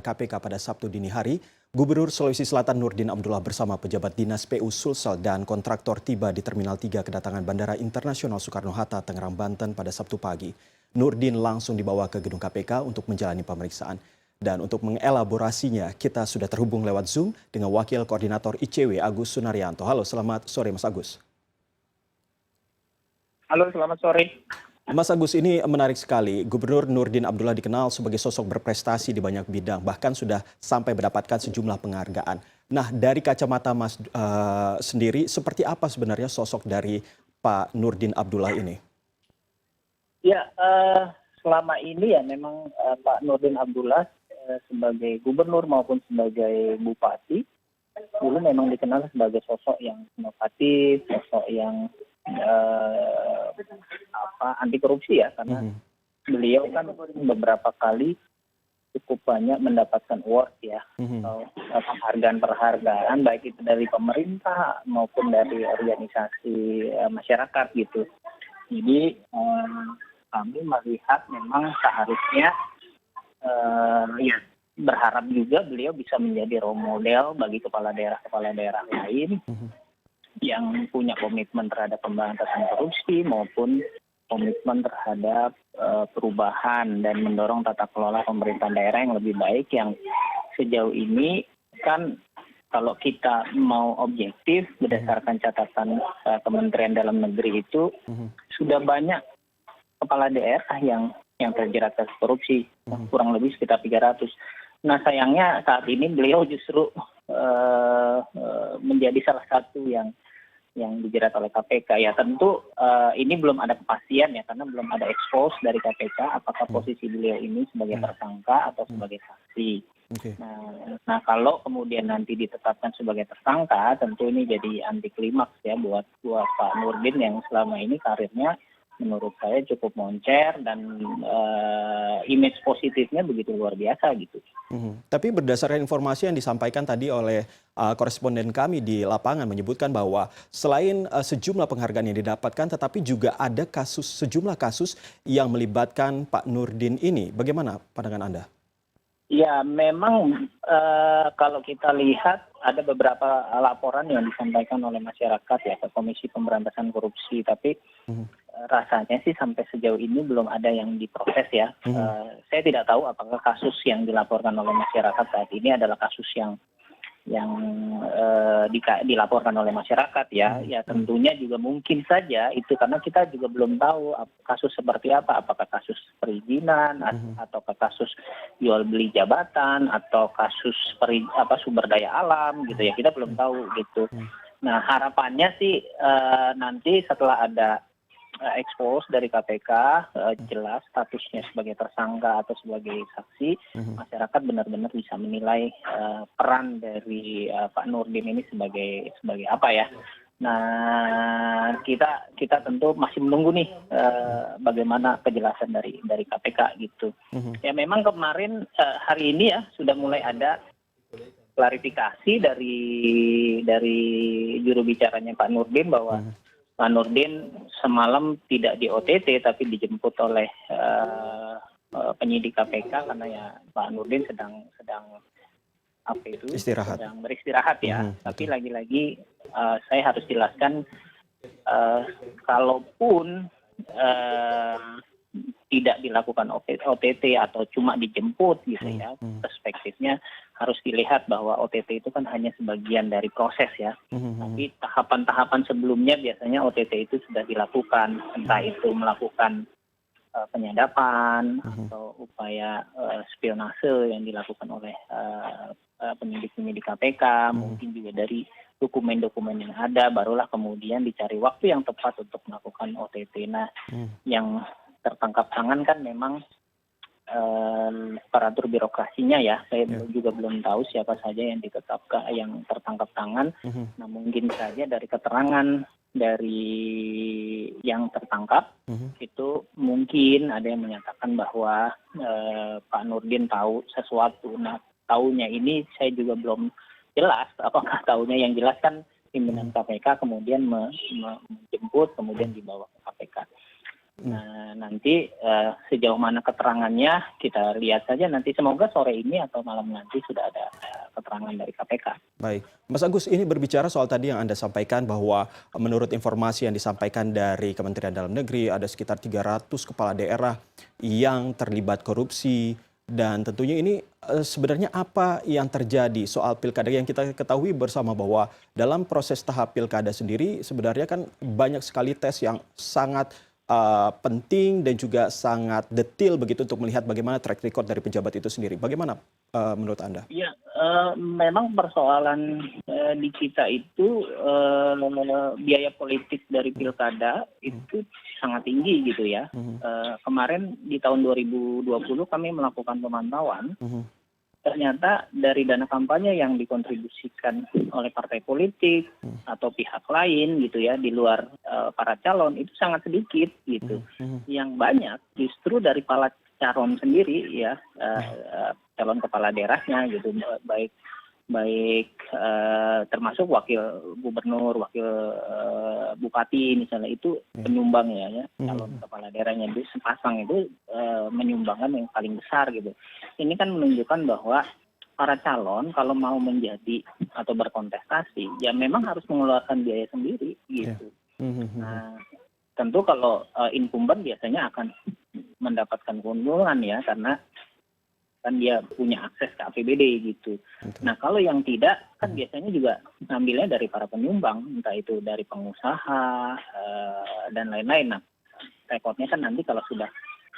KPK pada Sabtu dini hari, Gubernur Sulawesi Selatan Nurdin Abdullah bersama pejabat Dinas PU Sulsel dan kontraktor tiba di Terminal 3 kedatangan Bandara Internasional Soekarno-Hatta, Tangerang, Banten pada Sabtu pagi. Nurdin langsung dibawa ke gedung KPK untuk menjalani pemeriksaan. Dan untuk mengelaborasinya, kita sudah terhubung lewat Zoom dengan Wakil Koordinator ICW Agus Sunaryanto. Halo, selamat sore Mas Agus. Halo, selamat sore. Mas Agus, ini menarik sekali. Gubernur Nurdin Abdullah dikenal sebagai sosok berprestasi di banyak bidang, bahkan sudah sampai mendapatkan sejumlah penghargaan. Nah, dari kacamata Mas sendiri, seperti apa sebenarnya sosok dari Pak Nurdin Abdullah ini? Ya, selama ini ya memang Pak Nurdin Abdullah sebagai gubernur maupun sebagai bupati, dulu memang dikenal sebagai sosok yang inovatif, sosok yang anti korupsi ya, karena beliau kan beberapa kali cukup banyak mendapatkan award ya, atau penghargaan-penghargaan baik itu dari pemerintah maupun dari organisasi masyarakat gitu. Jadi kami melihat memang seharusnya ya berharap juga beliau bisa menjadi role model bagi kepala daerah lain yang punya komitmen terhadap pemberantasan korupsi maupun komitmen terhadap perubahan dan mendorong tata kelola pemerintahan daerah yang lebih baik, yang sejauh ini kan kalau kita mau objektif berdasarkan catatan Kementerian Dalam Negeri itu sudah banyak kepala daerah yang terjerat kasus korupsi, kurang lebih sekitar 300. Nah sayangnya saat ini beliau justru menjadi salah satu yang dijerat oleh KPK. Ya tentu ini belum ada kepastian ya, karena belum ada expose dari KPK apakah posisi beliau ini sebagai tersangka atau sebagai saksi. Okay. Nah kalau kemudian nanti ditetapkan sebagai tersangka, tentu ini jadi anti klimaks ya buat Pak Nurdin yang selama ini karirnya menurut saya cukup moncer dan image positifnya begitu luar biasa gitu. Tapi berdasarkan informasi yang disampaikan tadi oleh koresponden kami di lapangan menyebutkan bahwa selain sejumlah penghargaan yang didapatkan, tetapi juga ada sejumlah kasus yang melibatkan Pak Nurdin ini. Bagaimana pandangan Anda? Ya memang kalau kita lihat ada beberapa laporan yang disampaikan oleh masyarakat ya ke Komisi Pemberantasan Korupsi, tapi rasanya sih sampai sejauh ini belum ada yang diproses ya. Saya tidak tahu apakah kasus yang dilaporkan oleh masyarakat saat ini adalah kasus yang dilaporkan oleh masyarakat ya. Ya tentunya juga mungkin saja itu, karena kita juga belum tahu kasus seperti apa, apakah kasus perizinan atau kasus jual beli jabatan atau kasus sumber daya alam gitu ya, kita belum tahu gitu. Nah harapannya sih nanti setelah ada expose dari KPK, jelas statusnya sebagai tersangka atau sebagai saksi, masyarakat benar-benar bisa menilai peran dari Pak Nurdin ini sebagai apa ya. Nah kita tentu masih menunggu nih bagaimana kejelasan dari KPK gitu. Ya memang kemarin hari ini ya sudah mulai ada klarifikasi dari juru bicaranya Pak Nurdin bahwa Pak Nurdin semalam tidak di OTT tapi dijemput oleh penyidik KPK karena ya Pak Nurdin sedang sedang beristirahat ya. Tapi lagi-lagi saya harus jelaskan kalaupun tidak dilakukan OTT atau cuma dijemput gitu ya, perspektifnya harus dilihat bahwa OTT itu kan hanya sebagian dari proses ya. Tapi tahapan-tahapan sebelumnya biasanya OTT itu sudah dilakukan, entah itu melakukan penyadapan atau upaya spionase yang dilakukan oleh penyidik-penyidik KPK, mungkin juga dari dokumen-dokumen yang ada, barulah kemudian dicari waktu yang tepat untuk melakukan OTT. Nah, yang tertangkap tangan kan memang aparatur birokrasinya ya. Saya juga belum tahu siapa saja yang ditetapkan, yang tertangkap tangan. Nah mungkin saja dari keterangan dari yang tertangkap itu mungkin ada yang menyatakan bahwa Pak Nurdin tahu sesuatu. Nah tahunya ini saya juga belum jelas apakah tahunya. Yang jelas kan pimpinan KPK kemudian menjemput, kemudian dibawa ke KPK. Nah, nanti sejauh mana keterangannya kita lihat saja nanti, semoga sore ini atau malam nanti sudah ada keterangan dari KPK. Baik, Mas Agus, ini berbicara soal tadi yang Anda sampaikan bahwa menurut informasi yang disampaikan dari Kementerian Dalam Negeri ada sekitar 300 kepala daerah yang terlibat korupsi dan tentunya ini sebenarnya apa yang terjadi soal pilkada yang kita ketahui bersama bahwa dalam proses tahap pilkada sendiri sebenarnya kan banyak sekali tes yang sangat penting dan juga sangat detail begitu untuk melihat bagaimana track record dari pejabat itu sendiri. Bagaimana menurut Anda? Ya, memang persoalan di kita itu biaya politik dari pilkada itu sangat tinggi gitu ya. Kemarin di tahun 2020 kami melakukan pemantauan. Ternyata dari dana kampanye yang dikontribusikan oleh partai politik atau pihak lain gitu ya di luar para calon itu sangat sedikit gitu. Yang banyak justru dari para calon sendiri ya, calon kepala daerahnya gitu, baik termasuk wakil gubernur, wakil bupati misalnya, itu penyumbang ya calon kepala daerahnya itu sepasang itu menyumbangkan yang paling besar gitu. Ini kan menunjukkan bahwa para calon kalau mau menjadi atau berkontestasi ya memang harus mengeluarkan biaya sendiri gitu. Nah, tentu kalau incumbent biasanya akan mendapatkan keuntungan ya, karena kan dia punya akses ke APBD gitu. Nah, kalau yang tidak kan biasanya juga ngambilnya dari para penyumbang, entah itu dari pengusaha dan lain-lain. Nah, rekodnya kan nanti kalau sudah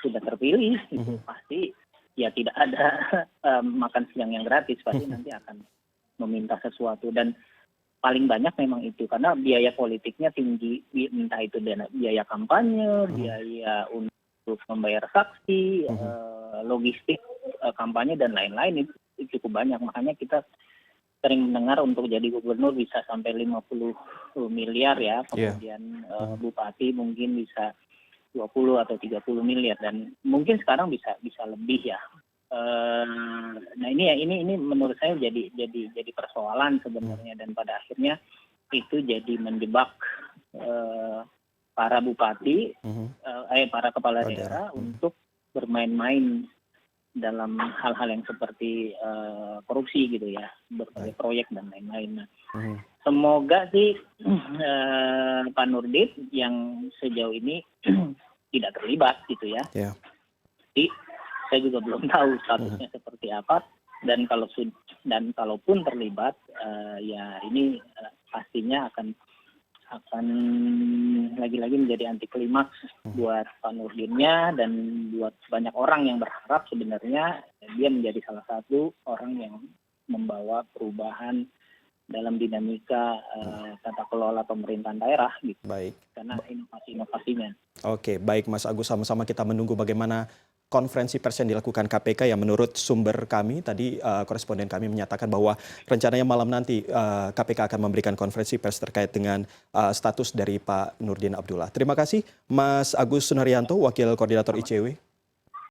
terpilih itu pasti ya tidak ada makan siang yang gratis, pasti nanti akan meminta sesuatu, dan paling banyak memang itu karena biaya politiknya tinggi, entah itu biaya kampanye, biaya untuk membayar saksi, logistik kampanye dan lain-lain itu cukup banyak. Makanya kita sering mendengar untuk jadi gubernur bisa sampai 50 miliar ya, kemudian bupati mungkin bisa 20 atau 30 miliar dan mungkin sekarang bisa lebih ya. Nah ini menurut saya jadi persoalan sebenarnya, dan pada akhirnya itu jadi menjebak para bupati, para kepala daerah untuk bermain-main dalam hal-hal yang seperti korupsi gitu ya, berbagai proyek dan lain-lain. Nah, semoga sih Pak Nurdin yang sejauh ini tidak terlibat gitu ya. Jadi saya juga belum tahu statusnya seperti apa, dan kalaupun terlibat ya ini pastinya akan lagi-lagi menjadi anti klimaks buat Pak Nurdinnya dan buat banyak orang yang berharap sebenarnya dia menjadi salah satu orang yang membawa perubahan dalam dinamika tata kelola pemerintahan daerah gitu. Baik. Karena inovasi-inovasinya. Oke, baik Mas Agus, sama-sama kita menunggu bagaimana konferensi pers yang dilakukan KPK yang menurut sumber kami tadi koresponden kami menyatakan bahwa rencananya malam nanti KPK akan memberikan konferensi pers terkait dengan status dari Pak Nurdin Abdullah. Terima kasih Mas Agus Sunaryanto, Wakil Koordinator ICW.